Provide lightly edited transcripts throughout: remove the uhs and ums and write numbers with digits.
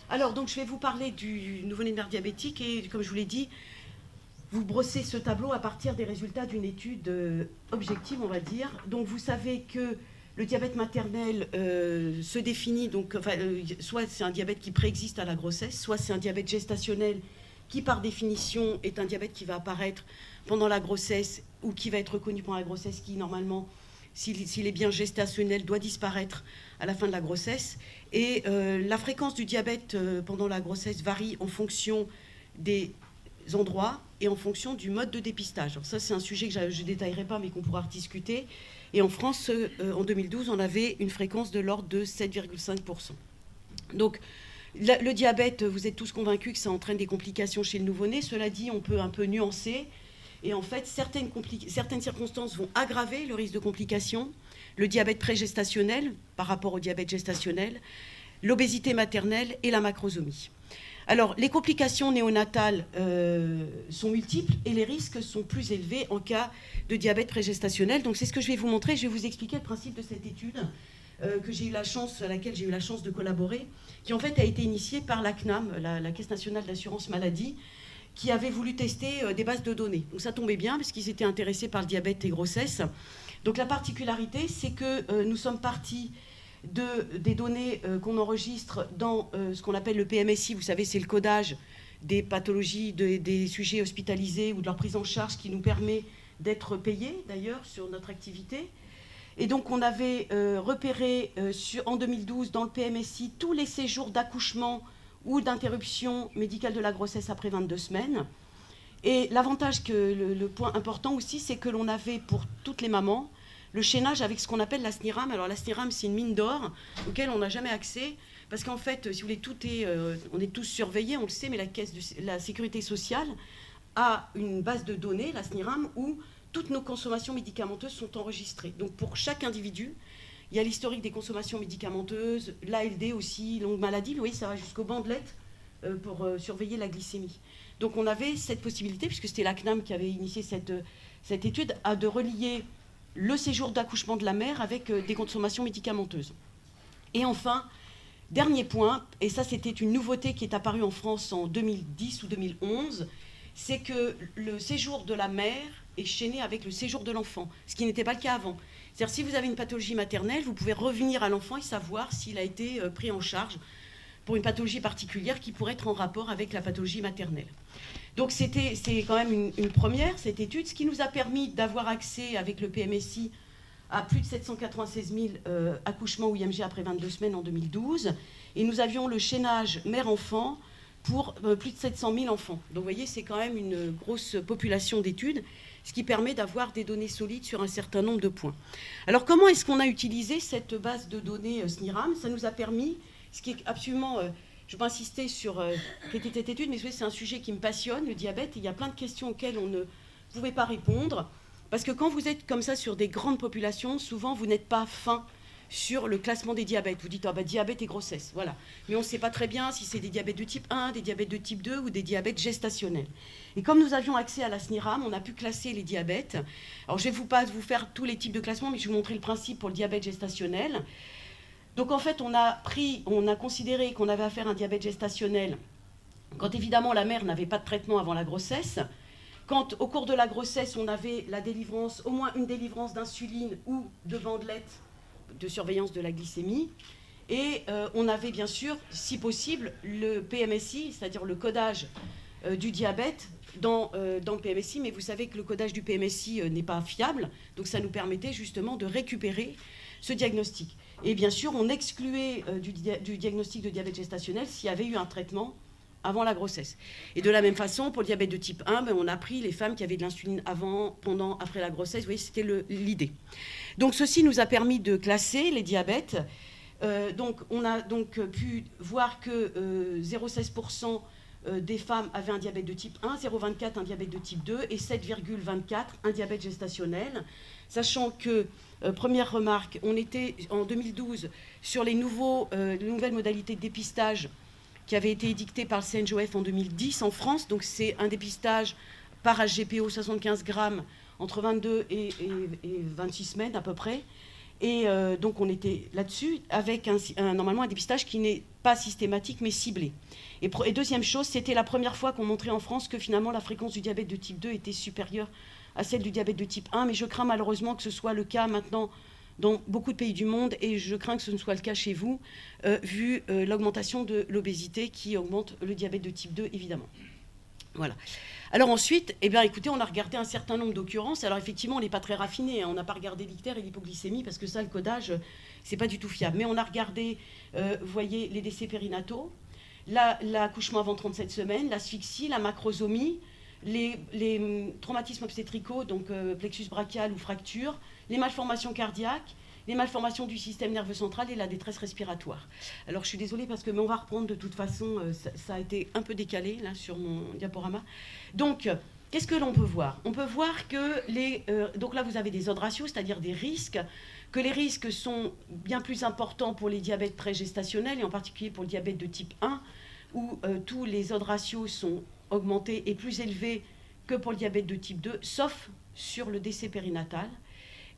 Alors, donc, je vais vous parler du nouveau-né de mère diabétique et, comme je vous l'ai dit, vous brossez ce tableau à partir des résultats d'une étude objective, on va dire. Donc, vous savez que le diabète maternel se définit, donc, soit c'est un diabète qui préexiste à la grossesse, soit c'est un diabète gestationnel qui, par définition, est un diabète qui va apparaître pendant la grossesse ou qui va être reconnu pendant la grossesse, qui, normalement, s'il est bien gestationnel, doit disparaître à la fin de la grossesse. Et la fréquence du diabète pendant la grossesse varie en fonction des endroits et en fonction du mode de dépistage. Alors ça, c'est un sujet que je ne détaillerai pas, mais qu'on pourra discuter. Et en France, en 2012, on avait une fréquence de l'ordre de 7,5%. Donc, le diabète, vous êtes tous convaincus que ça entraîne des complications chez le nouveau-né. Cela dit, on peut un peu nuancer. Et en fait, certaines circonstances vont aggraver le risque de complications. Le diabète prégestationnel par rapport au diabète gestationnel, l'obésité maternelle et la macrosomie. Alors, les complications néonatales sont multiples et les risques sont plus élevés en cas de diabète prégestationnel. Donc, c'est ce que je vais vous montrer. Je vais vous expliquer le principe de cette étude à laquelle j'ai eu la chance de collaborer, qui en fait a été initiée par la CNAM, la Caisse nationale d'assurance maladie, qui avait voulu tester des bases de données. Donc ça tombait bien, parce qu'ils étaient intéressés par le diabète et grossesse. Donc la particularité, c'est que nous sommes partis des données qu'on enregistre dans ce qu'on appelle le PMSI. Vous savez, c'est le codage des pathologies des sujets hospitalisés ou de leur prise en charge qui nous permet d'être payés, d'ailleurs, sur notre activité. Et donc, on avait repéré en 2012, dans le PMSI, tous les séjours d'accouchement ou d'interruption médicale de la grossesse après 22 semaines. Et l'avantage, le point important aussi, c'est que l'on avait pour toutes les mamans le chaînage avec ce qu'on appelle la SNIRAM. Alors la SNIRAM, c'est une mine d'or auquel on n'a jamais accès, parce qu'en fait, si vous voulez, on est tous surveillés, on le sait, mais la sécurité sociale a une base de données, la SNIRAM, où toutes nos consommations médicamenteuses sont enregistrées. Donc pour chaque individu, il y a l'historique des consommations médicamenteuses, l'ALD aussi, longue maladie, vous voyez, ça va jusqu'aux bandelettes pour surveiller la glycémie. Donc on avait cette possibilité, puisque c'était la CNAM qui avait initié cette étude, de relier le séjour d'accouchement de la mère avec des consommations médicamenteuses. Et enfin, dernier point, et ça c'était une nouveauté qui est apparue en France en 2010 ou 2011, c'est que le séjour de la mère est chaîné avec le séjour de l'enfant, ce qui n'était pas le cas avant. C'est-à-dire, si vous avez une pathologie maternelle, vous pouvez revenir à l'enfant et savoir s'il a été pris en charge pour une pathologie particulière qui pourrait être en rapport avec la pathologie maternelle. Donc c'est quand même une première, cette étude, ce qui nous a permis d'avoir accès avec le PMSI à plus de 796 000 accouchements ou IMG après 22 semaines en 2012. Et nous avions le chaînage mère-enfant pour plus de 700 000 enfants. Donc vous voyez, c'est quand même une grosse population d'études, ce qui permet d'avoir des données solides sur un certain nombre de points. Alors comment est-ce qu'on a utilisé cette base de données SNIRAM? Ça nous a permis, ce qui est absolument... je ne vais pas insister sur quelle était cette étude, mais c'est un sujet qui me passionne, le diabète, et il y a plein de questions auxquelles on ne pouvait pas répondre, parce que quand vous êtes comme ça sur des grandes populations, souvent vous n'êtes pas fin sur le classement des diabètes. Vous dites, diabète et grossesse, voilà. Mais on ne sait pas très bien si c'est des diabètes de type 1, des diabètes de type 2 ou des diabètes gestationnels. Et comme nous avions accès à la SNIRAM, on a pu classer les diabètes. Alors je ne vais pas vous faire tous les types de classements, mais je vais vous montrer le principe pour le diabète gestationnel. Donc en fait, on a considéré qu'on avait affaire à un diabète gestationnel quand évidemment la mère n'avait pas de traitement avant la grossesse, quand au cours de la grossesse, on avait la délivrance, au moins une délivrance d'insuline ou de bandelettes de surveillance de la glycémie, et on avait bien sûr, si possible, le PMSI, c'est-à-dire le codage du diabète dans le PMSI, mais vous savez que le codage du PMSI n'est pas fiable, donc ça nous permettait justement de récupérer ce diagnostic. Et bien sûr, on excluait du diagnostic de diabète gestationnel s'il y avait eu un traitement avant la grossesse. Et de la même façon, pour le diabète de type 1, on a pris les femmes qui avaient de l'insuline avant, pendant, après la grossesse. Vous voyez, c'était l'idée. Donc ceci nous a permis de classer les diabètes. Donc on a donc pu voir que 0,16% des femmes avaient un diabète de type 1, 0,24 un diabète de type 2 et 7,24 un diabète gestationnel. Sachant que, première remarque, on était en 2012 sur les nouvelles modalités de dépistage qui avaient été édictées par le CNJOF en 2010 en France. Donc c'est un dépistage par HGPO 75 grammes entre 22 et 26 semaines à peu près. Et donc on était là-dessus avec normalement un dépistage qui n'est pas systématique mais ciblé. Et deuxième chose, c'était la première fois qu'on montrait en France que finalement la fréquence du diabète de type 2 était supérieure à celle du diabète de type 1, mais je crains malheureusement que ce soit le cas maintenant dans beaucoup de pays du monde, et je crains que ce ne soit le cas chez vous, vu l'augmentation de l'obésité qui augmente le diabète de type 2, évidemment. Voilà. Alors ensuite, eh bien, écoutez, on a regardé un certain nombre d'occurrences. Alors effectivement, on n'est pas très raffiné, hein. On n'a pas regardé l'ictère et l'hypoglycémie, parce que ça, le codage, c'est pas du tout fiable. Mais on a regardé, vous voyez, les décès périnataux, l'accouchement avant 37 semaines, l'asphyxie, la macrosomie, les traumatismes obstétricaux, donc plexus brachial ou fracture, les malformations cardiaques, les malformations du système nerveux central et la détresse respiratoire. Alors je suis désolée parce que mais on va reprendre de toute façon, ça a été un peu décalé là sur mon diaporama. Donc qu'est-ce que l'on peut voir? On peut voir que donc là vous avez des odds ratios, c'est-à-dire des risques, que les risques sont bien plus importants pour les diabètes prégestationnels et en particulier pour le diabète de type 1 où tous les odds ratios sont augmentés et plus élevés que pour le diabète de type 2, sauf sur le décès périnatal.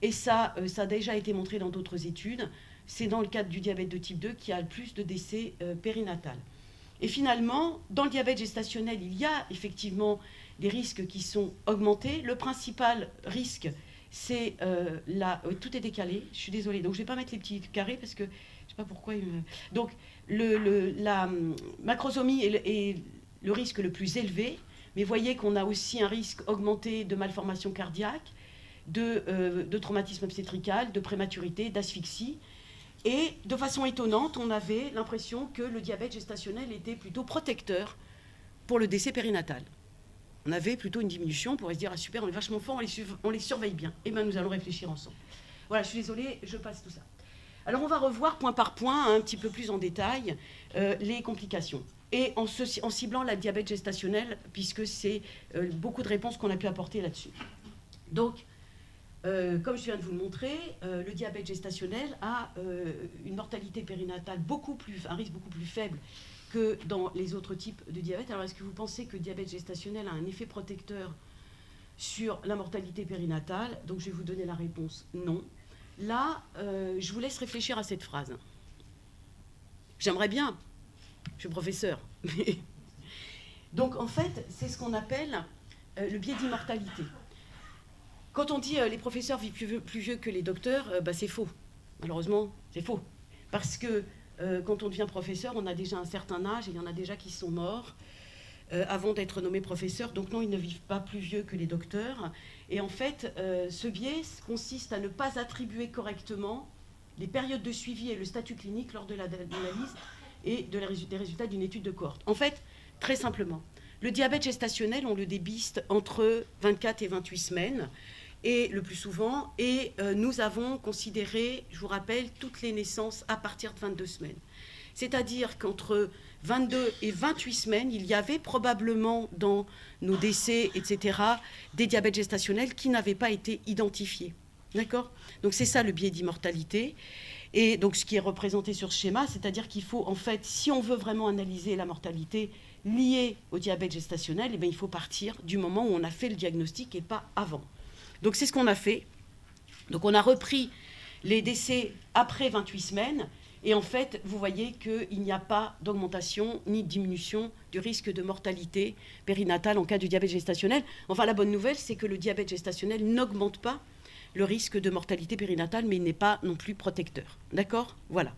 Et ça a déjà été montré dans d'autres études. C'est dans le cadre du diabète de type 2 qu'il y a le plus de décès périnatal. Et finalement, dans le diabète gestationnel, il y a effectivement des risques qui sont augmentés. Le principal risque, c'est tout est décalé. Je suis désolée. Donc je ne vais pas mettre les petits carrés parce que je ne sais pas pourquoi. Donc la macrosomie est le risque le plus élevé. Mais voyez qu'on a aussi un risque augmenté de malformation cardiaque, de traumatisme obstétrical, de prématurité, d'asphyxie. Et de façon étonnante, on avait l'impression que le diabète gestationnel était plutôt protecteur pour le décès périnatal. On avait plutôt une diminution, on pourrait se dire, ah super, on est vachement fort, on les surveille bien. Eh bien, nous allons réfléchir ensemble. Voilà, je suis désolée, je passe tout ça. Alors, on va revoir point par point, un petit peu plus en détail, les complications. Et en ciblant la diabète gestationnel, puisque c'est beaucoup de réponses qu'on a pu apporter là-dessus. Donc, comme je viens de vous le montrer, le diabète gestationnel a une mortalité périnatale un risque beaucoup plus faible que dans les autres types de diabète. Alors, est-ce que vous pensez que le diabète gestationnel a un effet protecteur sur la mortalité périnatale? Donc, je vais vous donner la réponse non. Là, je vous laisse réfléchir à cette phrase. J'aimerais bien, je suis professeur. Donc, en fait, c'est ce qu'on appelle le biais d'immortalité. Quand on dit les professeurs vivent plus vieux que les docteurs, c'est faux. Malheureusement, c'est faux. Parce que quand on devient professeur, on a déjà un certain âge et il y en a déjà qui sont morts avant d'être nommés professeurs. Donc non, ils ne vivent pas plus vieux que les docteurs. Et en fait, ce biais consiste à ne pas attribuer correctement les périodes de suivi et le statut clinique lors de l'analyse et des résultats d'une étude de cohorte. En fait, très simplement, le diabète gestationnel, on le dépiste entre 24 et 28 semaines. Et le plus souvent, nous avons considéré, je vous rappelle, toutes les naissances à partir de 22 semaines. C'est-à-dire qu'entre 22 et 28 semaines, il y avait probablement dans nos décès, etc., des diabètes gestationnels qui n'avaient pas été identifiés. D'accord ? Donc c'est ça le biais d'immortalité. Et donc ce qui est représenté sur ce schéma, c'est-à-dire qu'il faut, en fait, si on veut vraiment analyser la mortalité liée au diabète gestationnel, il faut partir du moment où on a fait le diagnostic et pas avant. Donc c'est ce qu'on a fait. Donc on a repris les décès après 28 semaines et en fait vous voyez qu'il n'y a pas d'augmentation ni de diminution du risque de mortalité périnatale en cas de diabète gestationnel. Enfin la bonne nouvelle c'est que le diabète gestationnel n'augmente pas le risque de mortalité périnatale mais il n'est pas non plus protecteur. D'accord ? Voilà.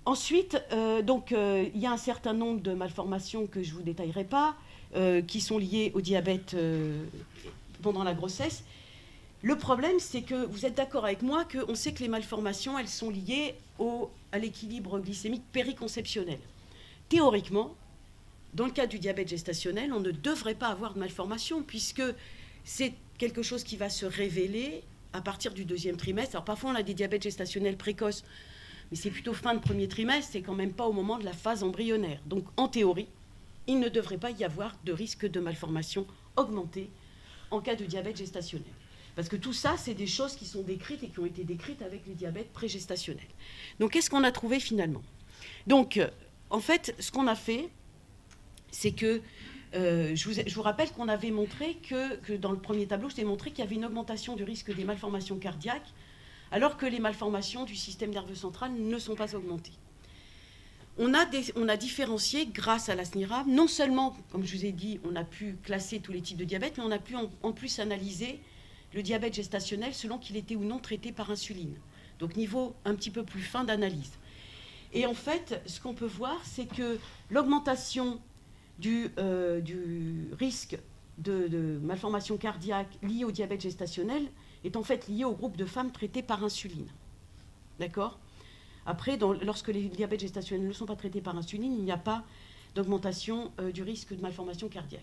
Ensuite, il y a un certain nombre de malformations que je ne vous détaillerai pas qui sont liées au diabète pendant la grossesse. Le problème, c'est que vous êtes d'accord avec moi qu'on sait que les malformations, elles sont liées à l'équilibre glycémique périconceptionnel. Théoriquement, dans le cas du diabète gestationnel, on ne devrait pas avoir de malformation puisque c'est quelque chose qui va se révéler à partir du 2e trimestre. Alors parfois, on a des diabètes gestationnels précoces, mais c'est plutôt fin de 1er trimestre, c'est quand même pas au moment de la phase embryonnaire. Donc en théorie, il ne devrait pas y avoir de risque de malformation augmenté en cas de diabète gestationnel. Parce que tout ça, c'est des choses qui sont décrites et qui ont été décrites avec les diabètes prégestationnels. Donc, qu'est-ce qu'on a trouvé finalement ? Donc, en fait, ce qu'on a fait, c'est que, je vous rappelle qu'on avait montré que dans le premier tableau, je t'ai montré qu'il y avait une augmentation du risque des malformations cardiaques alors que les malformations du système nerveux central ne sont pas augmentées. On a différencié, grâce à la SNIRAM, non seulement, comme je vous ai dit, on a pu classer tous les types de diabète, mais on a pu en plus analyser le diabète gestationnel selon qu'il était ou non traité par insuline. Donc niveau un petit peu plus fin d'analyse. Et en fait, ce qu'on peut voir, c'est que l'augmentation du risque de malformation cardiaque liée au diabète gestationnel est en fait liée au groupe de femmes traitées par insuline. D'accord ? Après, lorsque les diabètes gestationnels ne sont pas traités par insuline, il n'y a pas d'augmentation du risque de malformation cardiaque.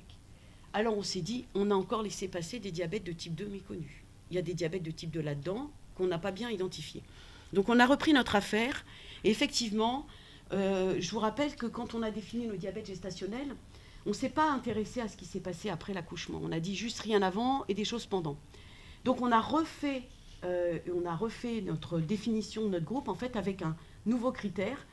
Alors on s'est dit, on a encore laissé passer des diabètes de type 2 méconnus. Il y a des diabètes de type 2 là-dedans qu'on n'a pas bien identifiés. Donc on a repris notre affaire, et effectivement, je vous rappelle que quand on a défini le diabète gestationnel, on ne s'est pas intéressé à ce qui s'est passé après l'accouchement. On a dit juste rien avant et des choses pendant. Donc on a refait notre définition de notre groupe en fait avec un nouveau critère.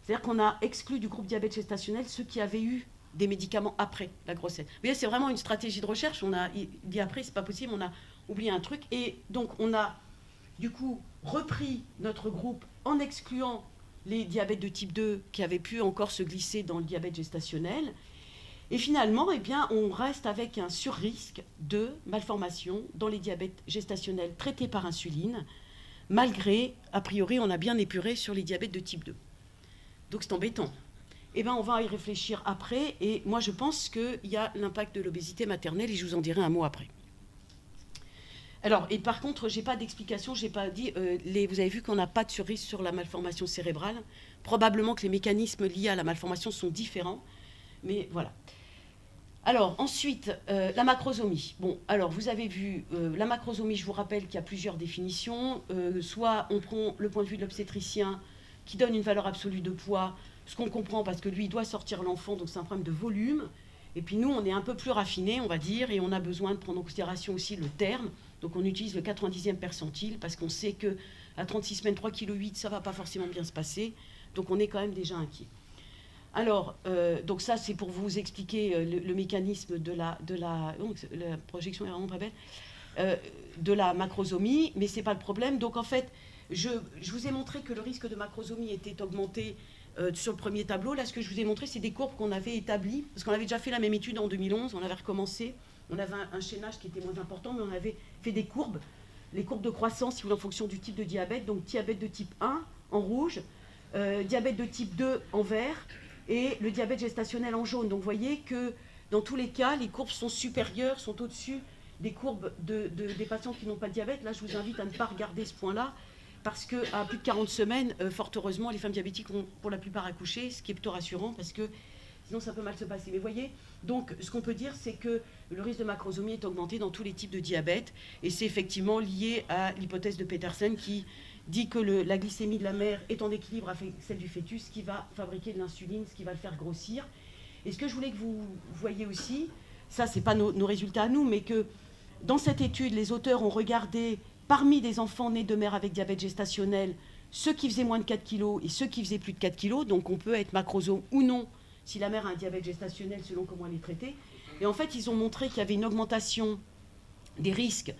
C'est-à-dire qu'on a exclu du groupe diabète gestationnel ceux qui avaient eu des médicaments après la grossesse. Vous voyez, c'est vraiment une stratégie de recherche. On a dit après, c'est pas possible, on a oublié un truc. Et donc on a du coup repris notre groupe en excluant les diabètes de type 2 qui avaient pu encore se glisser dans le diabète gestationnel. Et finalement, eh bien, on reste avec un surrisque de malformation dans les diabètes gestationnels traités par insuline, malgré, a priori, on a bien épuré sur les diabètes de type 2. Donc c'est embêtant. Eh bien, on va y réfléchir après, et moi je pense qu'il y a l'impact de l'obésité maternelle, et je vous en dirai un mot après. Alors, et par contre, je n'ai pas d'explication, je n'ai pas dit, vous avez vu qu'on n'a pas de surrisque sur la malformation cérébrale. Probablement que les mécanismes liés à la malformation sont différents, mais voilà. Alors, ensuite, la macrosomie. Bon, alors, vous avez vu, la macrosomie, je vous rappelle qu'il y a plusieurs définitions. Soit on prend le point de vue de l'obstétricien qui donne une valeur absolue de poids, ce qu'on comprend parce que lui, il doit sortir l'enfant, donc c'est un problème de volume. Et puis nous, on est un peu plus raffinés, on va dire, et on a besoin de prendre en considération aussi le terme. Donc on utilise le 90e percentile parce qu'on sait qu'à 36 semaines, 3,8 kg, ça ne va pas forcément bien se passer. Donc on est quand même déjà inquiet. Alors, donc ça, c'est pour vous expliquer le mécanisme de la projection est vraiment très belle, de la macrosomie, mais ce n'est pas le problème. Donc en fait, je vous ai montré que le risque de macrosomie était augmenté sur le premier tableau. Là, ce que je vous ai montré, c'est des courbes qu'on avait établies, parce qu'on avait déjà fait la même étude en 2011, on avait recommencé, on avait un chaînage qui était moins important, mais on avait fait des courbes, les courbes de croissance, si vous voulez, en fonction du type de diabète, donc diabète de type 1 en rouge, diabète de type 2 en vert, et le diabète gestationnel en jaune. Donc vous voyez que dans tous les cas, les courbes sont supérieures, sont au-dessus des courbes des patients qui n'ont pas de diabète. Là, je vous invite à ne pas regarder ce point-là, parce qu'à plus de 40 semaines, fort heureusement, les femmes diabétiques ont pour la plupart accouché, ce qui est plutôt rassurant, parce que sinon ça peut mal se passer. Mais vous voyez, donc ce qu'on peut dire, c'est que le risque de macrosomie est augmenté dans tous les types de diabète, et c'est effectivement lié à l'hypothèse de Petersen qui dit que la glycémie de la mère est en équilibre avec celle du fœtus, ce qui va fabriquer de l'insuline, ce qui va le faire grossir. Et ce que je voulais que vous voyiez aussi, ça c'est pas nos résultats à nous, mais que dans cette étude, les auteurs ont regardé parmi des enfants nés de mères avec diabète gestationnel, ceux qui faisaient moins de 4 kg et ceux qui faisaient plus de 4 kg, donc on peut être macrosome ou non si la mère a un diabète gestationnel selon comment elle est traitée. Et en fait, ils ont montré qu'il y avait une augmentation des risques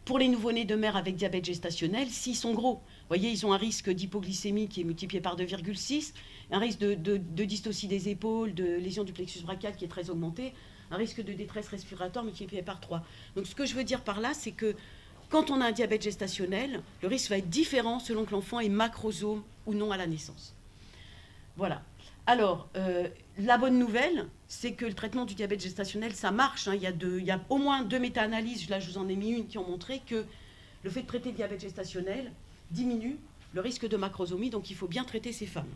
pour les nouveau-nés de mère avec diabète gestationnel s'ils sont gros. Vous voyez, ils ont un risque d'hypoglycémie qui est multiplié par 2,6, un risque de dystocie des épaules, de lésion du plexus brachial qui est très augmenté, un risque de détresse respiratoire multiplié par 3. Donc ce que je veux dire par là, c'est que quand on a un diabète gestationnel, le risque va être différent selon que l'enfant est macrosome ou non à la naissance. Voilà. Alors, la bonne nouvelle, c'est que le traitement du diabète gestationnel, ça marche. Hein. Il y a au moins 2 méta-analyses, là je vous en ai mis une, qui ont montré que le fait de traiter le diabète gestationnel diminue le risque de macrosomie, donc il faut bien traiter ces femmes.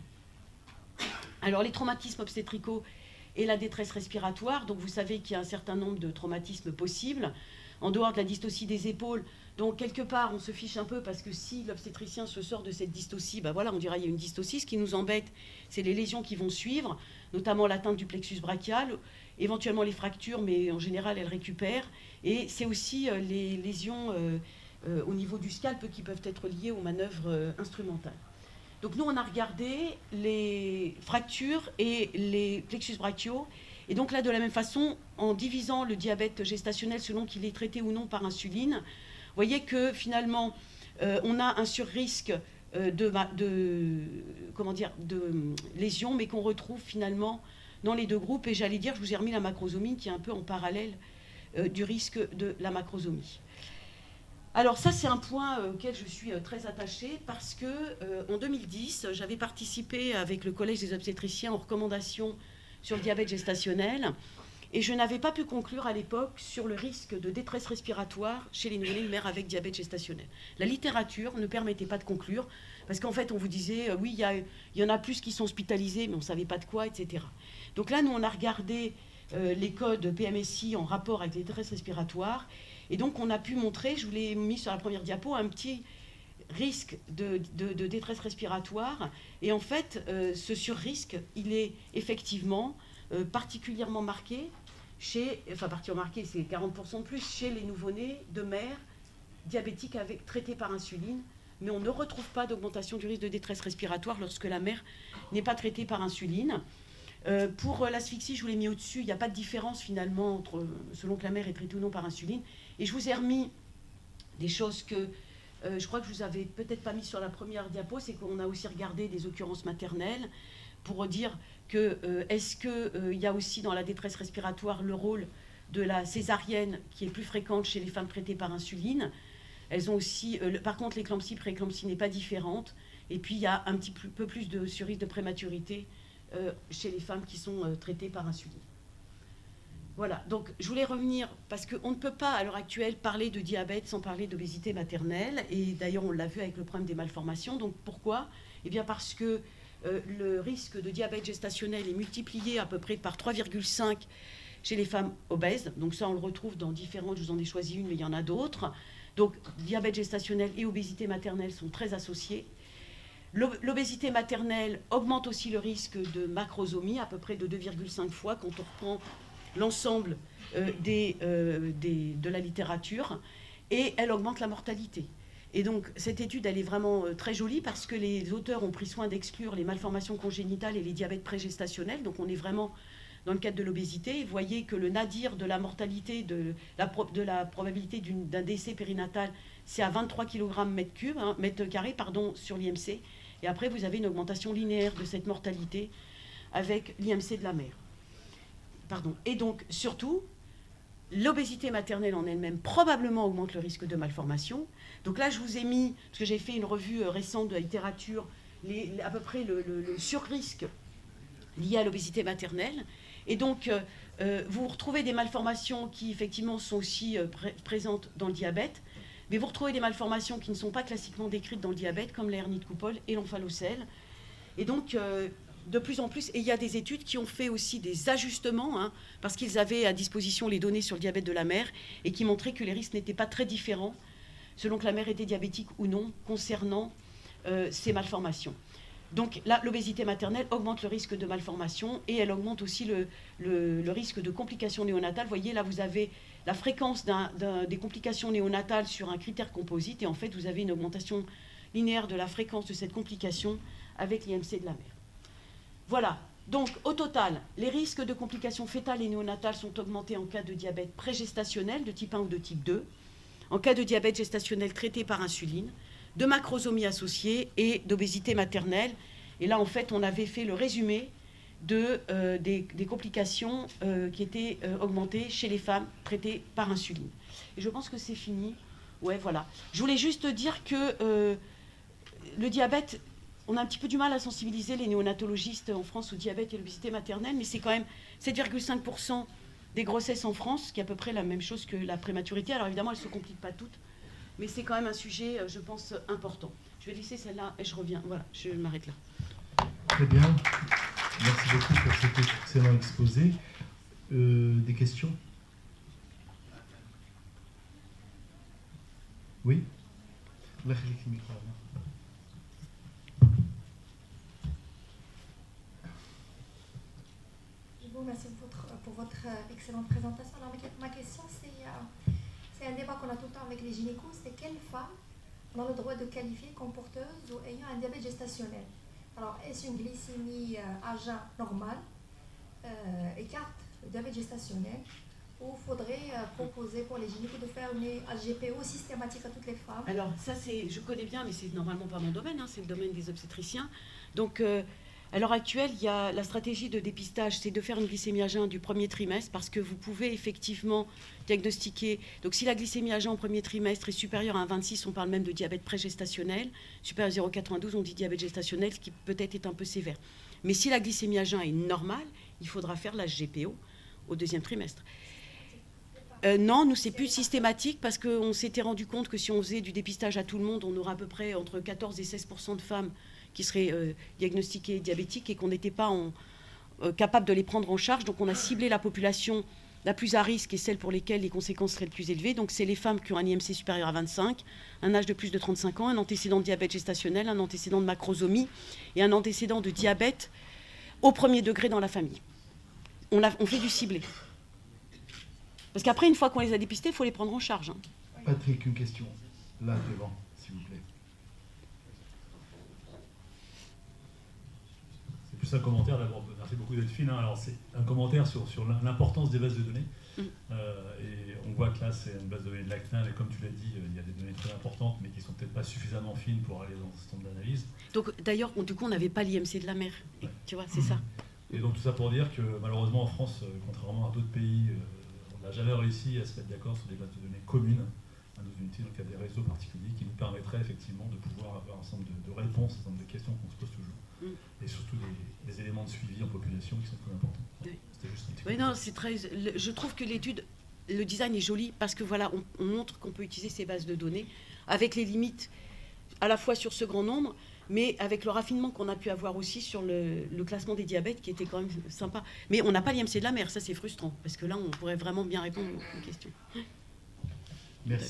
Alors, les traumatismes obstétricaux et la détresse respiratoire, donc vous savez qu'il y a un certain nombre de traumatismes possibles, en dehors de la dystocie des épaules. Donc, quelque part, on se fiche un peu parce que si l'obstétricien se sort de cette dystocie, ben voilà, on dirait qu'il y a une dystocie. Ce qui nous embête, c'est les lésions qui vont suivre, notamment l'atteinte du plexus brachial, éventuellement les fractures, mais en général, elles récupèrent. Et c'est aussi les lésions au niveau du scalp qui peuvent être liées aux manœuvres instrumentales. Donc, nous, on a regardé les fractures et les plexus brachiaux. Et donc là, de la même façon, en divisant le diabète gestationnel selon qu'il est traité ou non par insuline, vous voyez que finalement, on a un surrisque de lésions, mais qu'on retrouve finalement dans les deux groupes. Et j'allais dire, je vous ai remis la macrosomie qui est un peu en parallèle du risque de la macrosomie. Alors ça, c'est un point auquel je suis très attachée parce que en 2010, j'avais participé avec le Collège des obstétriciens aux recommandations sur le diabète gestationnel et je n'avais pas pu conclure à l'époque sur le risque de détresse respiratoire chez les nouveau-nés de mères avec diabète gestationnel. La littérature ne permettait pas de conclure parce qu'en fait, on vous disait, oui, il y en a plus qui sont hospitalisés, mais on ne savait pas de quoi, etc. Donc là, nous, on a regardé les codes PMSI en rapport avec les détresses respiratoires. Et donc, on a pu montrer, je vous l'ai mis sur la première diapo, un petit risque de détresse respiratoire. Et en fait, ce surrisque, il est effectivement particulièrement marqué particulièrement marqué, c'est 40% de plus, chez les nouveau-nés de mères diabétiques traités par insuline. Mais on ne retrouve pas d'augmentation du risque de détresse respiratoire lorsque la mère n'est pas traitée par insuline. Pour l'asphyxie, je vous l'ai mis au-dessus, il n'y a pas de différence finalement selon que la mère est traitée ou non par insuline. Et je vous ai remis des choses que je crois que je vous avais peut-être pas mis sur la première diapo, c'est qu'on a aussi regardé des occurrences maternelles pour dire que est-ce qu'il y a aussi dans la détresse respiratoire le rôle de la césarienne qui est plus fréquente chez les femmes traitées par insuline. Elles ont aussi, par contre, l'éclampsie, prééclampsie n'est pas différente. Et puis il y a un petit peu plus de surrisque de prématurité chez les femmes qui sont traitées par insuline. Voilà, donc je voulais revenir, parce qu'on ne peut pas à l'heure actuelle parler de diabète sans parler d'obésité maternelle, et d'ailleurs on l'a vu avec le problème des malformations. Donc pourquoi ? Eh bien parce que le risque de diabète gestationnel est multiplié à peu près par 3,5 chez les femmes obèses. Donc ça on le retrouve dans différentes, je vous en ai choisi une, mais il y en a d'autres. Donc diabète gestationnel et obésité maternelle sont très associés. L'obésité maternelle augmente aussi le risque de macrosomie, à peu près de 2,5 fois quand on reprend l'ensemble de la littérature, et elle augmente la mortalité. Et donc cette étude, elle est vraiment très jolie parce que les auteurs ont pris soin d'exclure les malformations congénitales et les diabètes prégestationnels, donc on est vraiment dans le cadre de l'obésité. Vous voyez que le nadir de la mortalité, de la probabilité d'un décès périnatal, c'est à 23 kg mètre carré sur l'IMC. Et après, vous avez une augmentation linéaire de cette mortalité avec l'IMC de la mère. Et donc, surtout, l'obésité maternelle en elle-même probablement augmente le risque de malformation. Donc là, je vous ai mis, parce que j'ai fait une revue récente de la littérature, à peu près le surrisque lié à l'obésité maternelle. Et donc, vous retrouvez des malformations qui, effectivement, sont aussi présentes dans le diabète, mais vous retrouvez des malformations qui ne sont pas classiquement décrites dans le diabète, comme la hernie de Coupole et l'omphalocèle. Et donc, de plus en plus, et il y a des études qui ont fait aussi des ajustements, parce qu'ils avaient à disposition les données sur le diabète de la mère, et qui montraient que les risques n'étaient pas très différents, selon que la mère était diabétique ou non, concernant ces malformations. Donc là, l'obésité maternelle augmente le risque de malformation, et elle augmente aussi le risque de complications néonatales. Vous voyez, là, vous avez la fréquence des complications néonatales sur un critère composite, et en fait, vous avez une augmentation linéaire de la fréquence de cette complication avec l'IMC de la mère. Voilà, donc au total, les risques de complications fœtales et néonatales sont augmentés en cas de diabète prégestationnel de type 1 ou de type 2, en cas de diabète gestationnel traité par insuline, de macrosomie associée et d'obésité maternelle. Et là, en fait, on avait fait le résumé des complications qui étaient augmentées chez les femmes traitées par insuline. Et je pense que c'est fini. Ouais, voilà. Je voulais juste dire que le diabète... On a un petit peu du mal à sensibiliser les néonatologistes en France au diabète et l'obésité maternelle, mais c'est quand même 7,5% des grossesses en France, ce qui est à peu près la même chose que la prématurité. Alors évidemment, elles ne se compliquent pas toutes, mais c'est quand même un sujet, je pense, important. Je vais laisser celle-là et je reviens. Voilà, je m'arrête là. Très bien. Merci beaucoup pour cet excellent exposé. Des questions ? Oui ? Merci pour votre excellente présentation. Alors, ma question, c'est un débat qu'on a tout le temps avec les gynécos, c'est quelles femmes ont le droit de qualifier comme porteuses ou ayant un diabète gestationnel. Alors, est-ce une glycémie à jeun normale écarte le diabète gestationnel, ou faudrait proposer pour les gynécos de faire une HGPO systématique à toutes les femmes? Alors ça, je connais bien, mais c'est normalement pas mon domaine, hein, c'est le domaine des obstétriciens. Donc à l'heure actuelle, il y a la stratégie de dépistage, c'est de faire une glycémie à jeun du premier trimestre, parce que vous pouvez effectivement diagnostiquer. Donc si la glycémie à jeun au premier trimestre est supérieure à 1,26, on parle même de diabète prégestationnel. Supérieur à 0,92, on dit diabète gestationnel, ce qui peut-être est un peu sévère. Mais si la glycémie à jeun est normale, il faudra faire la HGPO au deuxième trimestre. Non, nous, c'est plus systématique parce qu'on s'était rendu compte que si on faisait du dépistage à tout le monde, on aurait à peu près entre 14 et 16% de femmes qui seraient diagnostiquées diabétiques et qu'on n'était pas capable de les prendre en charge. Donc, on a ciblé la population la plus à risque et celle pour lesquelles les conséquences seraient les plus élevées. Donc, c'est les femmes qui ont un IMC supérieur à 25, un âge de plus de 35 ans, un antécédent de diabète gestationnel, un antécédent de macrosomie et un antécédent de diabète au premier degré dans la famille. On fait du ciblé. Parce qu'après, une fois qu'on les a dépistés, il faut les prendre en charge. Hein. Patrick, une question. Là, devant, s'il vous plaît. C'est plus un commentaire d'abord. Merci beaucoup Delphine. Alors, c'est un commentaire sur l'importance des bases de données. Et on voit que là, c'est une base de données de la CNAM, et comme tu l'as dit, il y a des données très importantes, mais qui ne sont peut-être pas suffisamment fines pour aller dans ce certain nombre d'analyses. Donc, d'ailleurs, du coup, on n'avait pas l'IMC de la mère. Ouais. Tu vois, c'est ça. Et donc, tout ça pour dire que, malheureusement, en France, contrairement à d'autres pays, on n'a jamais réussi à se mettre d'accord sur des bases de données communes à nos unités. Donc il y a des réseaux particuliers qui nous permettraient effectivement de pouvoir avoir un certain nombre de réponses, un certain nombre de questions qu'on se pose toujours. Et surtout des éléments de suivi en population qui sont très importants. Oui. C'était juste un petit oui, non, c'est très. Je trouve que l'étude, le design est joli parce que voilà, on montre qu'on peut utiliser ces bases de données avec les limites à la fois sur ce grand nombre, mais avec le raffinement qu'on a pu avoir aussi sur le classement des diabètes qui était quand même sympa. Mais on n'a pas l'IMC de la mère, ça c'est frustrant, parce que là on pourrait vraiment bien répondre aux questions. Merci.